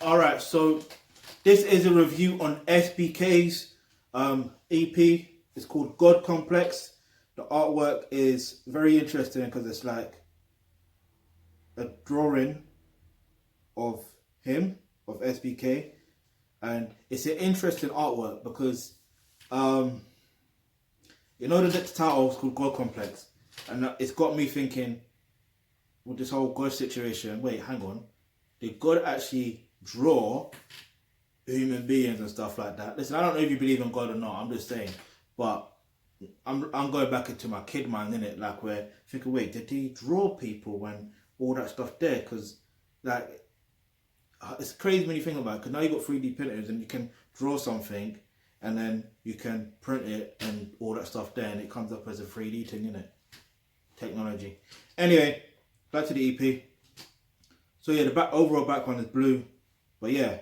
Alright, so this is a review on SBK's EP. It's called God Complex. The artwork is very interesting because it's like a drawing of him, of SBK. And it's an interesting artwork because, you know, the title is called God Complex. And it's got me thinking, with this whole God situation, wait, hang on. Did God actually draw human beings and stuff like that? Listen, I don't know if you believe in God or not, I'm just saying. But I'm going back into my kid mind, innit? Like, where thinking, wait, did he draw people when all that stuff there? Because, like, it's crazy when you think about it, because now you've got 3D printers and you can draw something and then you can print it and all that stuff there and it comes up as a 3D thing, innit? Technology. Anyway, back to the EP. So yeah, the overall background is blue, but yeah.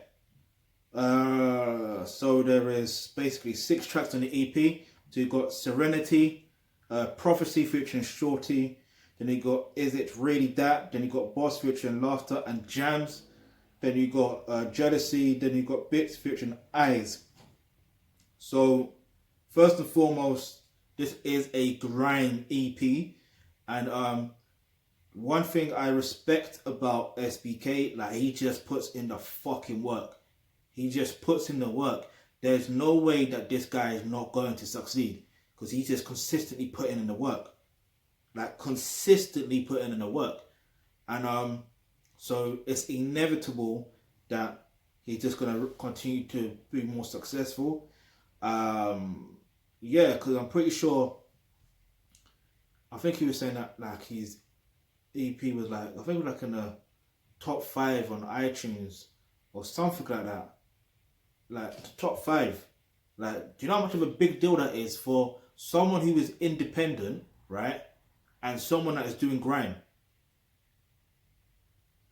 So there is basically 6 tracks on the EP. So you've got Serenity, Prophecy featuring Shorty, then you got Is It Really That, then you got Boss featuring Laughter and Jams, then you got Jealousy, then you got Bits featuring Eyes. So first and foremost, this is a grime EP, and one thing I respect about SBK, like, he just puts in the fucking work. He just puts in the work. There's no way that this guy is not going to succeed because he's just consistently putting in the work. Like, consistently putting in the work. And so it's inevitable that he's just going to continue to be more successful. Yeah, because I'm pretty sure, I think he was saying that, like, his EP was like, I think it was like in the top 5 on iTunes or something like that. Like, the top 5. Like, do you know how much of a big deal that is for someone who is independent, right? And someone that is doing grime.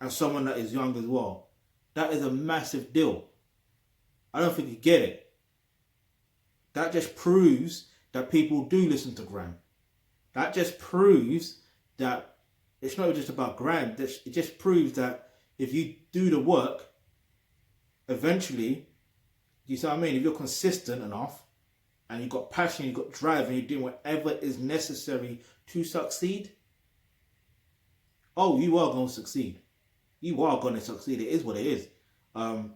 And someone that is young as well. That is a massive deal. I don't think you get it. That just proves that people do listen to grime. That just proves that it's not just about grime. It just proves that if you do the work, eventually, you see what I mean? If you're consistent enough, and you've got passion, you've got drive, and you're doing whatever is necessary to succeed, oh, you are going to succeed. You are going to succeed. It is what it is. But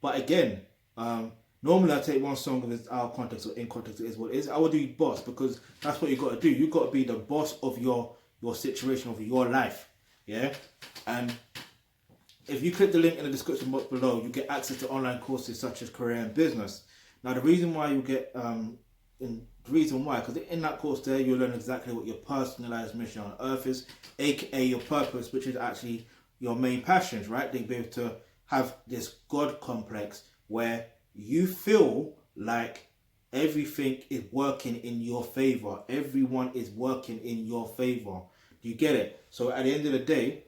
again, normally I take one song if it's out of context or in context, it is what it is. I would do boss because that's what you got to do. You got to be the boss of your situation, of your life. Yeah? And if you click the link in the description box below, you get access to online courses such as career and business. Now, the reason why you get, because in that course there, you'll learn exactly what your personalized mission on earth is, aka your purpose, which is actually your main passions, right? They'll be able to have this God complex where you feel like everything is working in your favor. Everyone is working in your favor. Do you get it? So at the end of the day,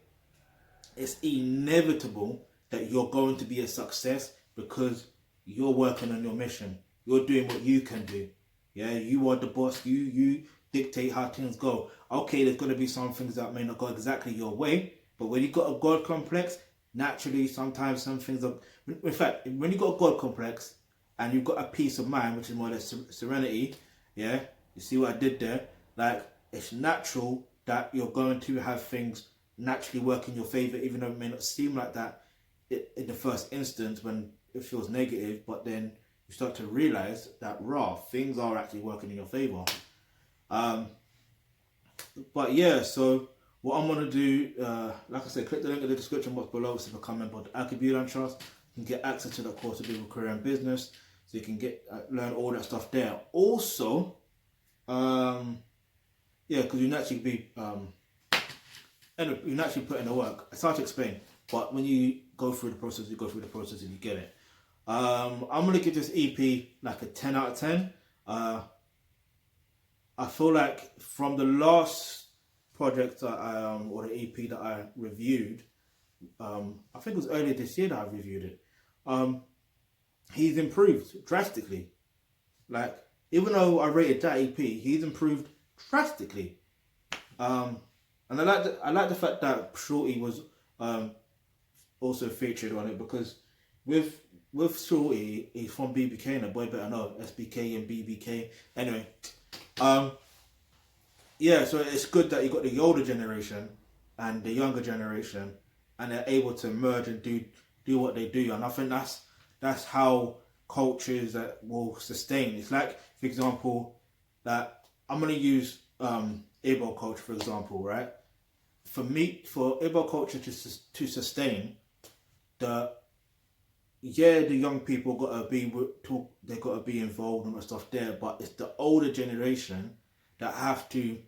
it's inevitable that you're going to be a success because you're working on your mission. You're doing what you can do. Yeah, you are the boss. You dictate how things go. Okay, there's going to be some things that may not go exactly your way, but when you've got a God complex, naturally, sometimes some things are... In fact, when you've got a God complex and you've got a peace of mind, which is more or less serenity, yeah, you see what I did there? Like, it's natural that you're going to have things naturally work in your favor, even though it may not seem like that in the first instance when it feels negative, but then you start to realize that things are actually working in your favor. But yeah, so what I'm gonna do, like I said, click the link in the description box below to become a member of the Thealkebulantrust. You can get access to that course to do career and business, so you can get learn all that stuff there. Also, yeah, because you naturally be anyway, you naturally put in the work. It's hard to explain, but when you go through the process, you go through the process and you get it. I'm gonna give this EP like a 10 out of 10. I feel like from the last project that or the EP that I reviewed, I think it was earlier this year that I reviewed it. He's improved drastically. Like, even though I rated that EP, he's improved drastically. And I like the fact that Shorty was also featured on it because with Shorty, he's from BBK, and the boy better know SBK and BBK. Anyway, yeah, so it's good that you got the older generation and the younger generation, and they're able to merge and do what they do, and I think that's how cultures that will sustain. It's like, for example, that I'm gonna use Igbo culture for example, right? For Igbo culture to sustain, the young people they gotta be involved and stuff there, but it's the older generation that have to,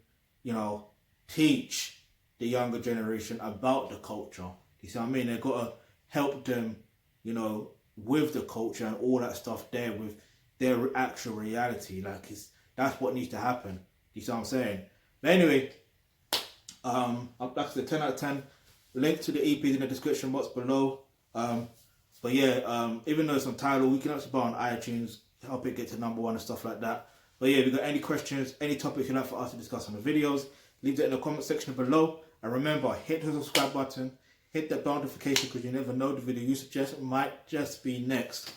teach the younger generation about the culture. You see what I mean? They gotta help them, with the culture and all that stuff there with their actual reality. Like that's what needs to happen. You see what I'm saying? But anyway, that's the 10 out of 10. Link to the EP is in the description box below. But yeah, even though it's on Tidal, we can actually buy on iTunes, help it get to number 1 and stuff like that. But yeah, if you've got any questions, any topics you'd like for us to discuss on the videos, leave that in the comment section below. And remember, hit the subscribe button, hit that bell notification, because you never know the video you suggest might just be next.